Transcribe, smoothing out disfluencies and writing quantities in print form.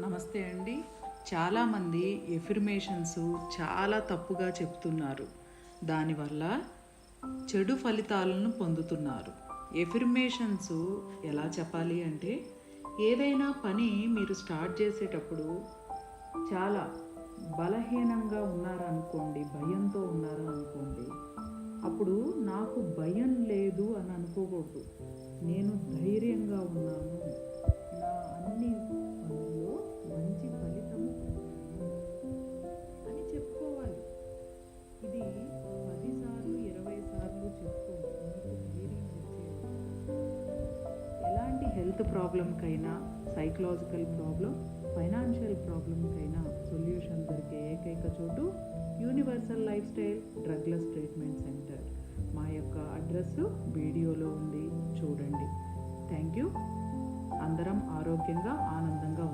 నమస్తే అండి. చాలామంది ఎఫర్మేషన్స్ చాలా తప్పుగా చెప్తున్నారు. దానివల్ల చెడు ఫలితాలను పొందుతున్నారు. ఎఫర్మేషన్స్ ఎలా చెప్పాలి అంటే, ఏదైనా పని మీరు స్టార్ట్ చేసేటప్పుడు చాలా బలహీనంగా ఉన్నారనుకోండి, భయంతో ఉన్నారనుకోండి, అప్పుడు నాకు భయం లేదు అని అనుకోకూడదు. నేను ధైర్యంగా ఉన్నాను, నా అన్ని పనుల్లో మంచి ఫలితము పొందాను అని చెప్పుకోవాలి. ఇది 10 సార్లు 20 సార్లు చెప్పుకోండి. మీకు ధైర్యం వచ్చేది. ఎలాంటి హెల్త్ ప్రాబ్లంకైనా, సైకలాజికల్ ప్రాబ్లం, ఫైనాన్షియల్ ప్రాబ్లంకైనా సొల్యూషన్ దొరికే ఏకైక చోటు universal lifestyle drugless treatment centre. మా యొక్క అడ్రస్ వీడియోలో ఉంది, చూడండి. Thank you. అందరం ఆరోగ్యంగా ఆనందంగా